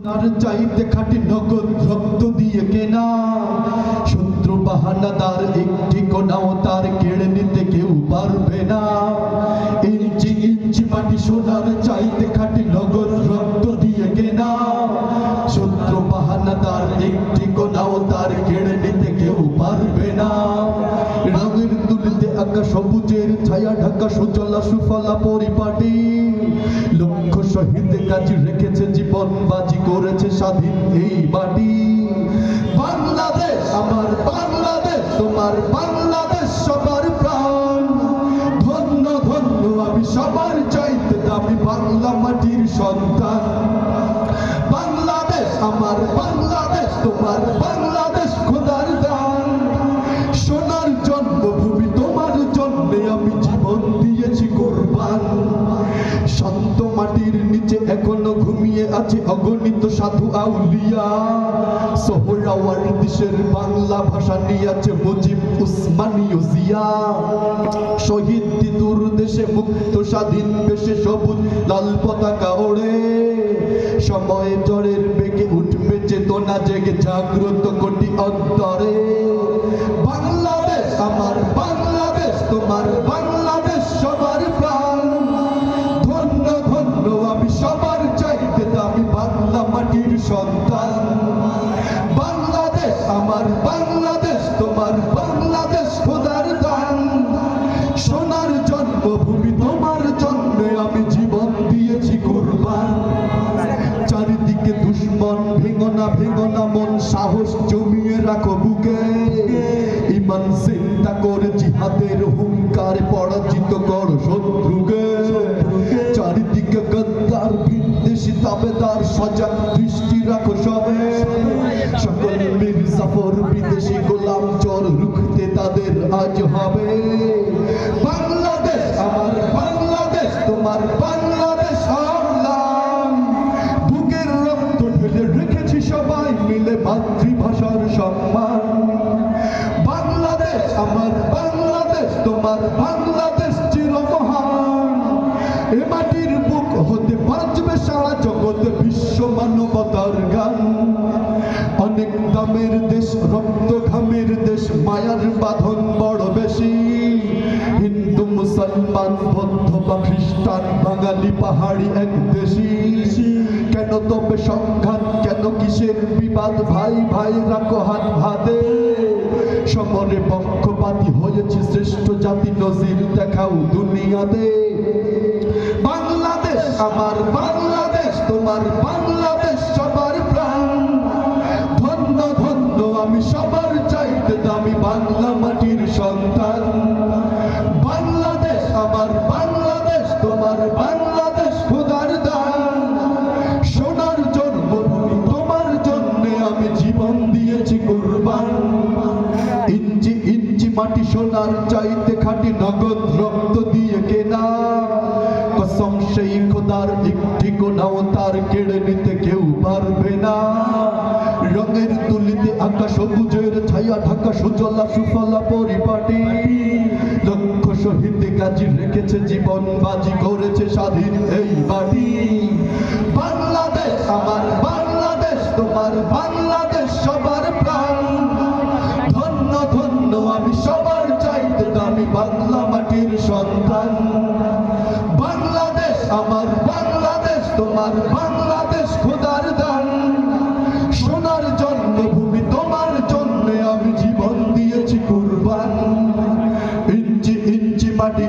তার চাইতে খাঁটি নগদ রক্ত দিয়ে কেনা, শত্রু বাহানাদার একটি কোনাও তার কেড়ে নিতে কেউ পারবে না। ইঞ্চি ইঞ্চি মাটি সোনার চাইতে খাঁটি নগদ রক্ত দিয়ে কেনা, শত্রু বাহানাদার একটি কোনাও তার কেড়ে নিতে কেউ পারবে না। রঙের তুলিতে আঁকা সবুজের ছায়া ঢাকা সুজলা সুফলা পরিপাটি, লক্ষ শহীদ কাজী রেখেছে জীবন বাজি করেছে স্বাধীন এই মাটি। বাংলাদেশ আমার বাংলাদেশ, তোমার বাংলাদেশ সবার প্রাণ। ধন্য ধন্য আমি সবার চাইতে দামি বাংলা মাটির সন্তান। বাংলাদেশ আমার বাংলাদেশ, তোমার বাংলাদেশ খোদার দান। সোনার জন্মভূমি, তোমার জন্মে আমি জীবন দিয়েছি কোরবান। শান্ত মাটির নিচে এখনো ঘুমিয়ে আছে অগণিত সাধু আউলিয়া। সোহরাওয়ার্দীর বাংলা ভাষা নিয়ে আছে মুজিব, উসমানী ও জিয়া। শহীদ তিতুর দেশে মুক্ত স্বাধীন বেশে সবুজ লাল পতাকা ওড়ে। সময় জ্বরের বেগে উঠবে চেতনা জেগে জাগ্রত কোটি অন্তরে। বাংলাদেশ আমার বাংলাদেশ, তোমার বাংলাদেশ সবার প্রাণ। ধন্য ধন্য আমি সবার চাইতে দামি বাংলা মাটির সন্তান। বাংলাদেশ আমার বাংলাদেশ, তোমার বাংলাদেশ খোদার দান। সোনার জন্মভূমি, তোমার জন্মে আমি জীবন দিয়েছি কুরবান। চারিদিকে দুশ্মন, ভেঙো না মন, সাহস জমিয়ে রাখো বুকে। ইমান চিন্তা করে জিহাদের হুঙ্কার পরাজিত করো শত্রুকে। চারিদিকে গদ্দার বিদ্বেষী তাবেদার সজাগ দৃষ্টি রাখো সবে। সকল মির্জাফর বিদেশি গোলাম চোর রুখতে তাদের আজ হবে। বাংলাদেশ আমার বাংলাদেশ, তোমার বাংলাদেশ আল্লাহ। বুকের রক্ত ঢেলে রেখেছি সবাই মিলে মাতৃভাষার সম্মান। বাংলাদেশ আমার বাংলাদেশ, তোমার বাংলাদেশ চিরমহান। এ মাটির বুক হতে বাঁচবে সারা জগতে বিশ্ব মানবতার গান। অনেক দামের দেশ, রক্ত ঘামের দেশ, মায়ার বাঁধন বড় বেশি। হিন্দু মুসলমান বৌদ্ধ বা খ্রিস্টান বাঙালি পাহাড়ি এক দেশি। কেন তবে সংঘাত, কেন কিসের বিবাদ? ভাই ভাই রাখো হাত হাতে। সমরে পক্ষপাতী হয়েছে শ্রেষ্ঠ জাতি, নজির দেখাও দুনিয়াতে। বাংলাদেশ আমার বাংলাদেশ, তোমার বাংলাদেশ সবার প্রাণ। ধন্য ধন্য আমি সবার চাইতে দামি বাংলা মাটির সন্তান। বাংলাদেশ আমার বাংলাদেশ, তোমার বাংলাদেশ খোদার দান। সোনার জন্মভূমি, তোমার জন্যে আমি জীবন দিয়েছি কুরবান। ইঞ্চি ইঞ্চি মাটি সোনার চাইতে খাঁটি নগদ রক্ত দিয়ে কেনা। কসম সেই খোদার একটি কোনাও তার কেড়ে নিতে কেউ পারবে না। রঙের তুলিতে আঁকা সবুজের ছায়া ঢাকা সুজলা সুফলা পরিপাটি, লক্ষ শহীদ কাজী রেখেছে জীবন বাজি করেছে স্বাধীন এই মাটি। বাংলাদেশ আমার বাংলাদেশ, তোমার বাংলাদেশ সবার প্রাণ। ধন্য ধন্য আমি সবার চাইতে দামি বাংলা মাটির সন্তান। বাংলাদেশ আমার বাংলাদেশ, তোমার বাংলাদেশ খোদার দান। সোনার জন্মভূমি, তোমার জন্যে আমি জীবন দিয়েছি কুরবান। ইঞ্চি ইঞ্চি মাটি